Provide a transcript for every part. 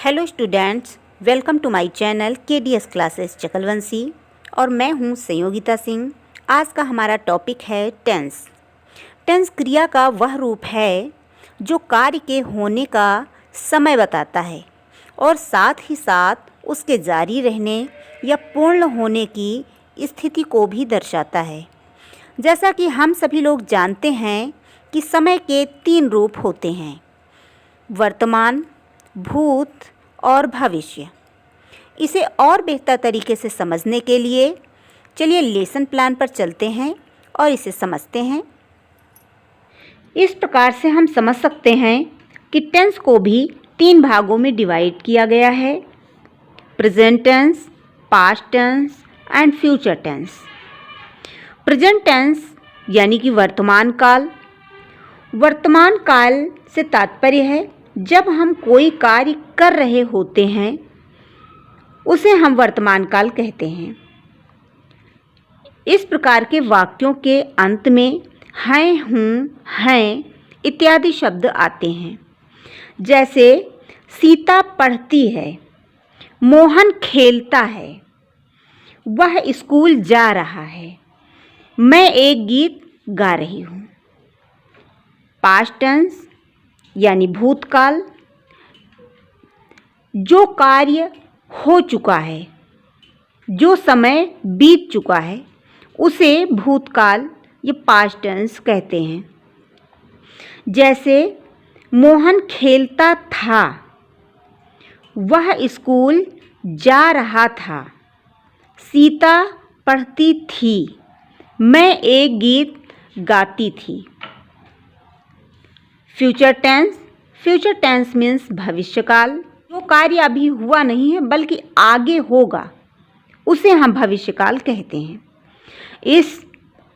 Hello students, welcome to my channel KDS classes Chakalvanshi और मैं हूं संयोगिता सिंह। आज का हमारा टॉपिक है टेंस। टेंस क्रिया का वह रूप है जो कार्य के होने का समय बताता है और साथ ही साथ उसके जारी रहने या पूर्ण होने की स्थिति को भी दर्शाता है। जैसा कि हम सभी लोग जानते हैं कि समय के 3 रूप होते हैं: वर्तमान, भूत और भविष्य। इसे और बेहतर तरीके से समझने के लिए चलिए लेसन प्लान पर चलते हैं और इसे समझते हैं। इस प्रकार से हम समझ सकते हैं कि टेंस को भी 3 भागों में डिवाइड किया गया है: present tense, past tense and future tense. Present tense यानी कि वर्तमान काल। वर्तमान काल से तात्पर्य है जब हम कोई कार्य कर रहे होते हैं उसे हम वर्तमान काल कहते हैं। इस प्रकार के वाक्यों के अंत में हैं, हूँ, हैं इत्यादि शब्द आते हैं। जैसे सीता पढ़ती है, मोहन खेलता है, वह स्कूल जा रहा है, मैं एक गीत गा रही हूँ। पास्ट टेंस यानी भूतकाल, जो कार्य हो चुका है, जो समय बीत चुका है उसे भूतकाल या पास्ट टेंस कहते हैं। जैसे मोहन खेलता था, वह स्कूल जा रहा था, सीता पढ़ती थी, मैं एक गीत गाती थी। Future tense. Future tense means भविष्यकाल। जो कार्य अभी हुआ नहीं है बल्कि आगे होगा उसे हम भविष्यकाल कहते हैं। इस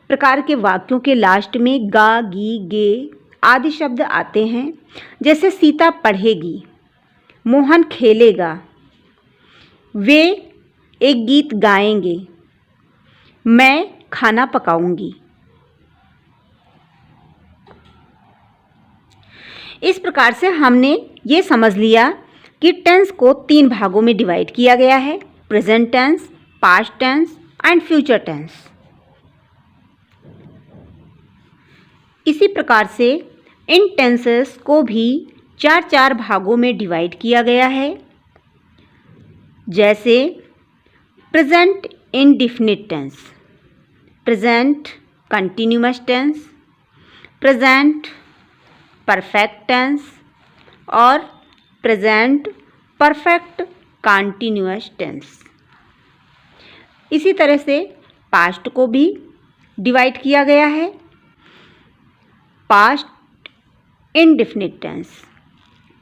प्रकार के वाक्यों के लास्ट में गा, गी, गे आदि शब्द आते हैं। जैसे सीता पढ़ेगी, मोहन खेलेगा, वे एक गीत गाएंगे, मैं खाना पकाऊंगी। इस प्रकार से हमने ये समझ लिया कि टेंस को 3 भागों में डिवाइड किया गया है: present tense, past tense and future tense. इसी प्रकार से इन टेंसेस को भी 4 भागों में डिवाइड किया गया है। जैसे present indefinite tense, present continuous tense, present perfect tense और प्रेजेंट परफेक्ट कंटिन्यूअस टेंस। इसी तरह से पास्ट को भी डिवाइड किया गया है: past indefinite tense,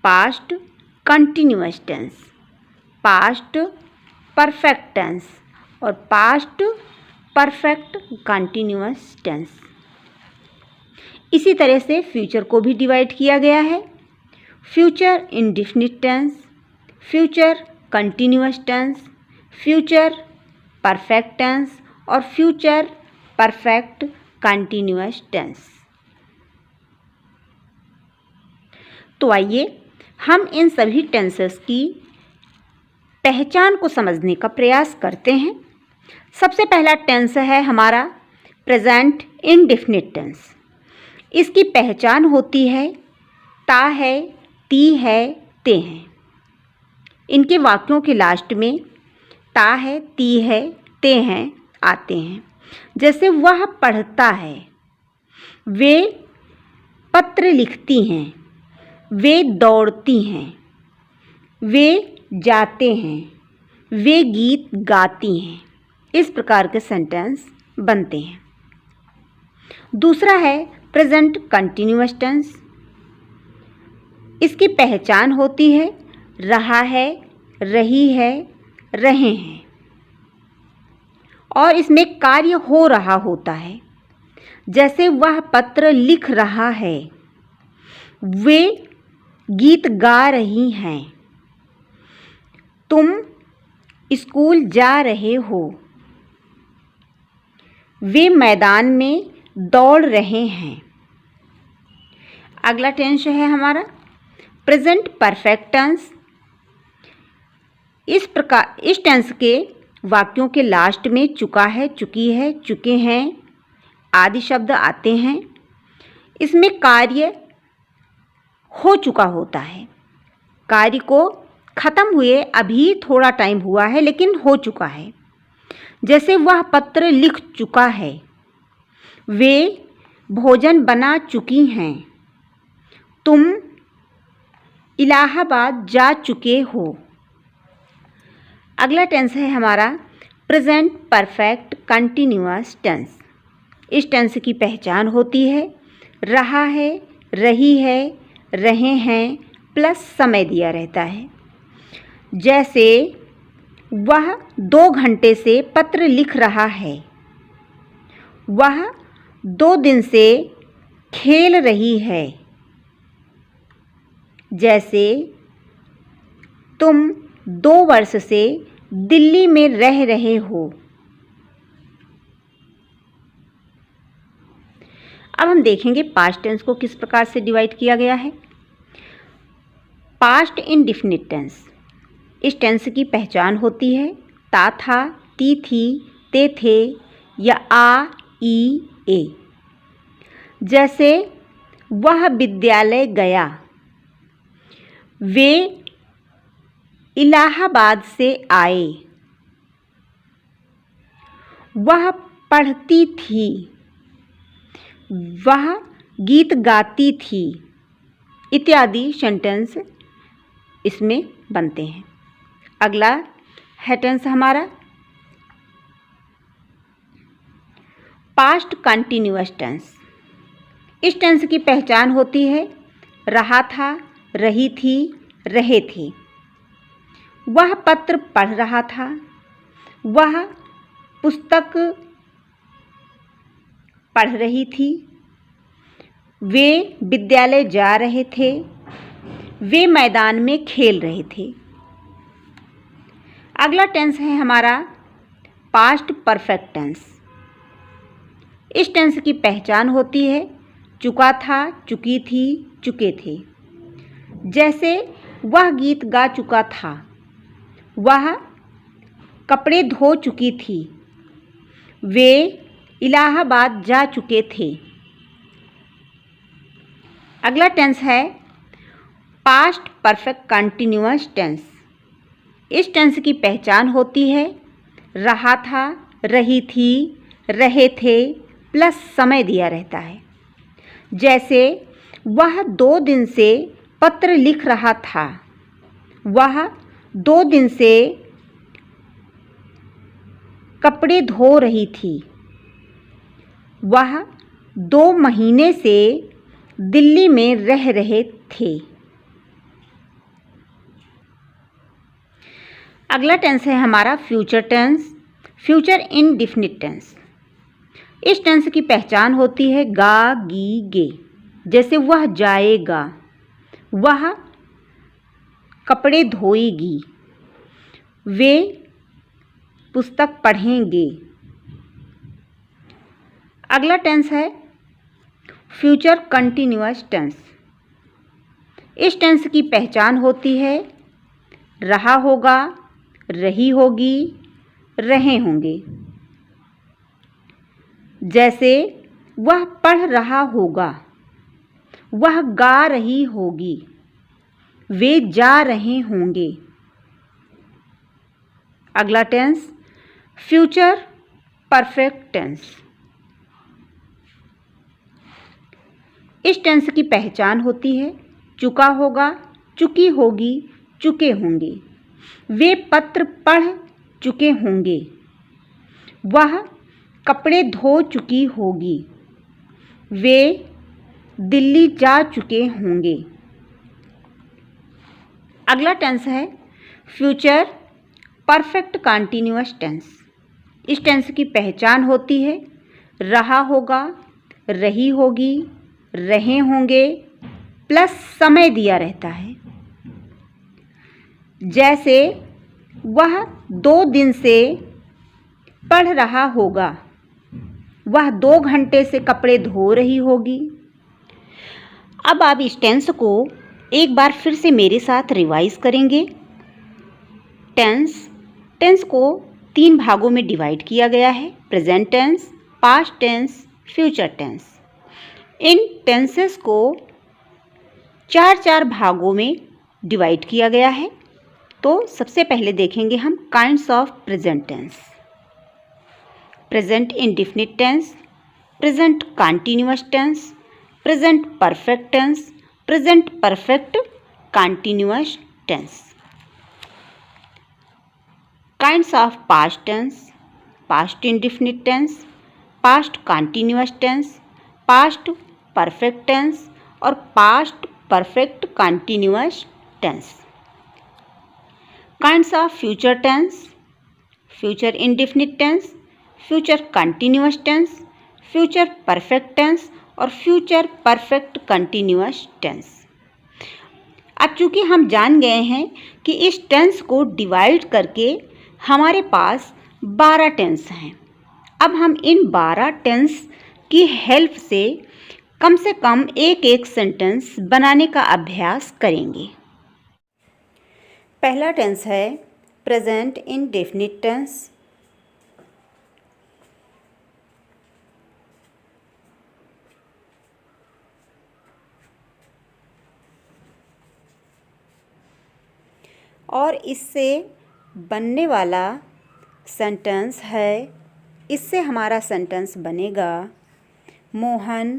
past continuous tense, past perfect tense और पास्ट परफेक्ट कंटिन्यूअस टेंस। इसी तरह से फ्यूचर को भी डिवाइड किया गया है: future indefinite tense, future continuous tense, future perfect tense और फ्यूचर परफेक्ट कंटिन्यूअस टेंस। तो आइए हम इन सभी टेंसेस की पहचान को समझने का प्रयास करते हैं। सबसे पहला टेंस है हमारा प्रेजेंट इंडेफिनिट टेंस। इसकी पहचान होती है ता है, ती है, ते हैं। इनके वाक्यों के लास्ट में ता है, ती है, ते हैं आते हैं। जैसे वह पढ़ता है, वे पत्र लिखती हैं, वे दौड़ती हैं, वे जाते हैं, वे गीत गाती हैं। इस प्रकार के सेंटेंस बनते हैं। दूसरा है प्रेजेंट कंटिन्यूअस टेंस। इसकी पहचान होती है रहा है, रही है, रहे हैं और इसमें कार्य हो रहा होता है। जैसे वह पत्र लिख रहा है, वे गीत गा रही हैं, तुम स्कूल जा रहे हो, वे मैदान में दौड़ रहे हैं। अगला टेंस है हमारा प्रेजेंट परफेक्ट टेंस। इस टेंस के वाक्यों के लास्ट में चुका है, चुकी है, चुके हैं आदि शब्द आते हैं। इसमें कार्य हो चुका होता है, कार्य को खत्म हुए अभी थोड़ा टाइम हुआ है लेकिन हो चुका है। जैसे वह पत्र लिख चुका है, वे भोजन बना चुकी हैं, तुम इलाहाबाद जा चुके हो। अगला टेंस है हमारा प्रेजेंट परफेक्ट कंटिन्यूअस टेंस। इस टेंस की पहचान होती है रहा है, रही है, रहे हैं प्लस समय दिया रहता है। जैसे वह 2 घंटे से पत्र लिख रहा है, वह 2 दिन से खेल रही है। जैसे तुम 2 वर्ष से दिल्ली में रह रहे हो। अब हम देखेंगे पास्ट टेंस को किस प्रकार से डिवाइड किया गया है। Past indefinite tense. इस टेंस की पहचान होती है ता था, ती थी, ते थे या आ, ई, ए। जैसे वह विद्यालय गया, वे इलाहाबाद से आए, वह पढ़ती थी, वह गीत गाती थी इत्यादि सेंटेंस इसमें बनते हैं। अगला है टेंस हमारा पास्ट कंटिन्यूअस टेंस। इस टेंस की पहचान होती है रहा था, रही थी, रहे थे। वह पत्र पढ़ रहा था, वह पुस्तक पढ़ रही थी, वे विद्यालय जा रहे थे, वे मैदान में खेल रहे थे। अगला टेंस है हमारा पास्ट परफेक्ट टेंस। इस टेंस की पहचान होती है चुका था, चुकी थी, चुके थे। जैसे वह गीत गा चुका था, वह कपड़े धो चुकी थी, वे इलाहाबाद जा चुके थे। अगला टेंस है पास्ट परफेक्ट कंटिन्यूअस टेंस। इस टेंस की पहचान होती है रहा था, रही थी, रहे थे प्लस समय दिया रहता है। जैसे वह 2 दिन से पत्र लिख रहा था, वह 2 दिन से कपड़े धो रही थी, वह 2 महीने से दिल्ली में रह रहे थे। अगला टेंस है हमारा future tense, future indefinite tense. इस टेंस की पहचान होती है गा, गी, गे। जैसे वह जाएगा, वह कपड़े धोएगी, वे पुस्तक पढ़ेंगे। अगला टेंस है फ्यूचर कंटिन्यूअस टेंस। इस टेंस की पहचान होती है रहा होगा, रही होगी, रहे होंगे। जैसे वह पढ़ रहा होगा, वह गा रही होगी, वे जा रहे होंगे। अगला टेंस फ्यूचर परफेक्ट टेंस। इस टेंस की पहचान होती है चुका होगा, चुकी होगी, चुके होंगे, वे पत्र पढ़ चुके होंगे, वह कपड़े धो चुकी होगी, वे दिल्ली जा चुके होंगे। अगला टेंस है फ्यूचर परफेक्ट कंटिन्यूअस टेंस। इस टेंस की पहचान होती है रहा होगा, रही होगी, रहे होंगे प्लस समय दिया रहता है। जैसे वह 2 दिन से पढ़ रहा होगा, वह 2 घंटे से कपड़े धो रही होगी। अब आप इस टेंस को एक बार फिर से मेरे साथ रिवाइज करेंगे। टेंस टेंस को 3 भागों में डिवाइड किया गया है, present tense, past tense, future tense. इन टेंसेस को 4 भागों में डिवाइड किया गया है। तो सबसे पहले देखेंगे हम kinds of present tense. Present indefinite tense, present continuous tense, present perfect tense, present perfect continuous tense. Kinds of past tense, past indefinite tense, past continuous tense, past perfect tense और past perfect continuous tense. Kinds of future tense, future indefinite tense, future continuous tense, future perfect tense और future perfect continuous tense. अब चूंकि हम जान गए हैं कि इस टेंस को डिवाइड करके हमारे पास 12 टेंस हैं। अब हम इन 12 टेंस की हेल्प से कम एक सेंटेंस बनाने का अभ्यास करेंगे। पहला टेंस है प्रेजेंट इंडेफिनिट टेंस। और इससे बनने वाला सेंटेंस है, इससे हमारा सेंटेंस बनेगा मोहन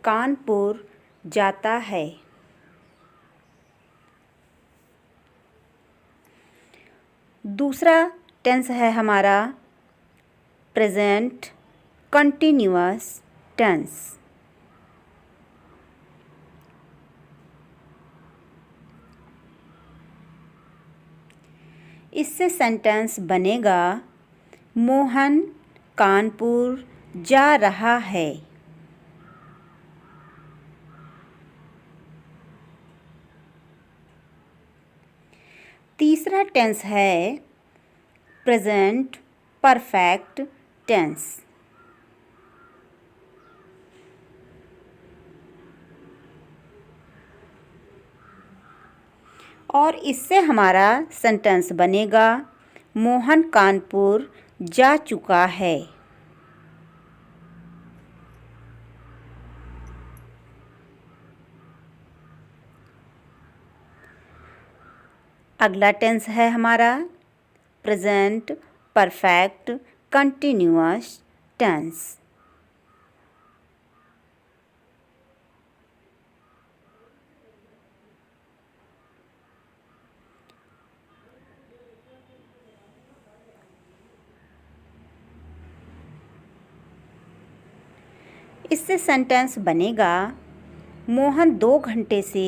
कानपुर जाता है। दूसरा टेंस है हमारा प्रेजेंट कंटीन्यूअस टेंस। इससे सेंटेंस बनेगा मोहन कानपुर जा रहा है। तीसरा टेंस है प्रेजेंट परफेक्ट टेंस। और इससे हमारा सेंटेंस बनेगा मोहन कानपुर जा चुका है। अगला टेंस है हमारा प्रेजेंट परफेक्ट कंटीन्यूअस टेंस। इससे सेंटेंस बनेगा मोहन 2 घंटे से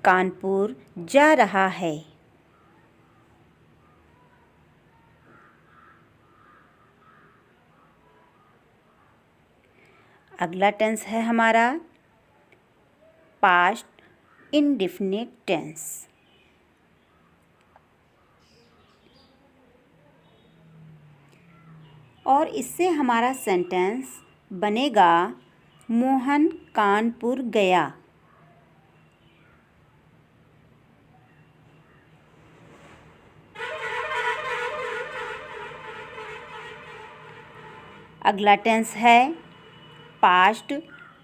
कानपुर जा रहा है। अगला टेंस है हमारा पास्ट इंडेफिनिट टेंस। और इससे हमारा सेंटेंस बनेगा मोहन कानपुर गया। अगला टेंस है पास्ट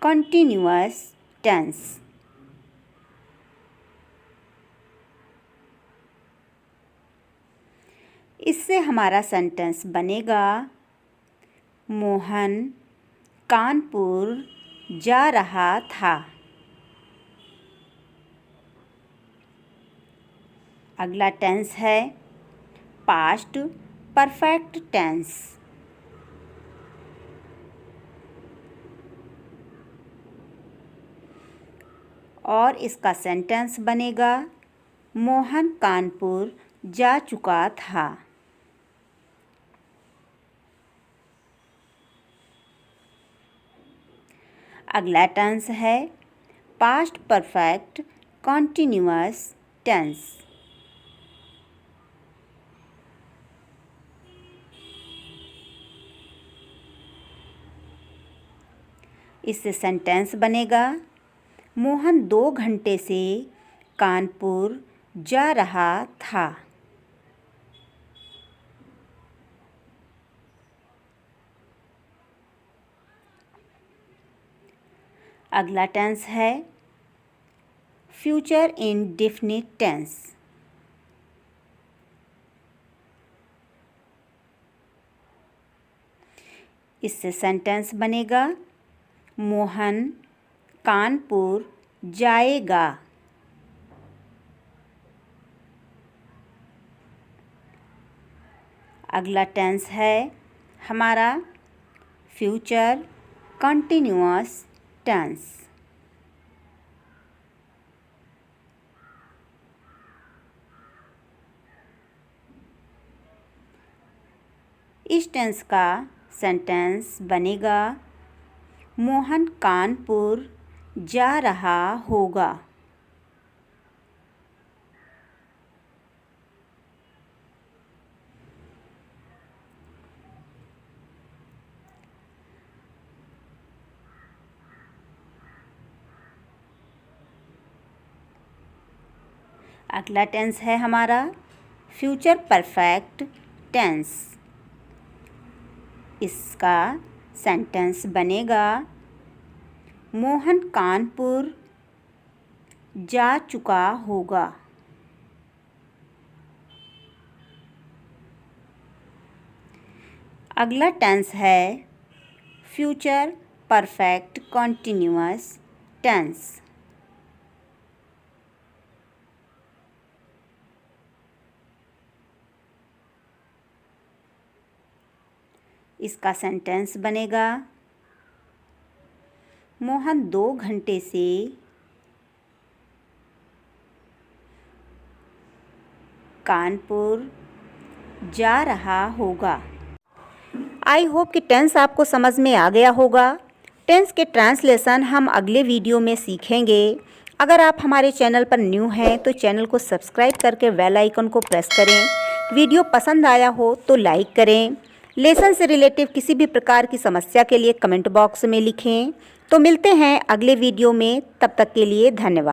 कंटीन्यूअस टेंस। इससे हमारा सेंटेंस बनेगा मोहन कानपुर जा रहा था। अगला टेंस है पास्ट परफेक्ट टेंस। और इसका सेंटेंस बनेगा मोहन कानपुर जा चुका था। अगला टेंस है पास्ट परफेक्ट कंटीन्यूअस टेंस। इससे सेंटेंस बनेगा मोहन 2 घंटे से कानपुर जा रहा था। अगला टेंस है फ्यूचर इंडेफिनिट टेंस। इससे सेंटेंस बनेगा मोहन कानपुर जाएगा। अगला टेंस है हमारा फ्यूचर कंटिन्यूअस टेंस। इस टेंस का सेंटेंस बनेगा मोहन कानपुर जा रहा होगा। अगला टेंस है हमारा फ्यूचर परफेक्ट टेंस। इसका सेंटेंस बनेगा मोहन कानपुर जा चुका होगा। अगला टेंस है फ्यूचर परफेक्ट कंटिन्यूअस टेंस। इसका सेंटेंस बनेगा मोहन 2 घंटे से कानपुर जा रहा होगा। आई होप कि टेंस आपको समझ में आ गया होगा। टेंस के ट्रांसलेशन हम अगले वीडियो में सीखेंगे। अगर आप हमारे चैनल पर न्यू हैं तो चैनल को सब्सक्राइब करके बेल आइकन को प्रेस करें। वीडियो पसंद आया हो तो लाइक करें। लेसन से रिलेटिव किसी भी प्रकार की समस्या के लिए कमेंट बॉक्स में लिखें। तो मिलते हैं अगले वीडियो में, तब तक के लिए धन्यवाद।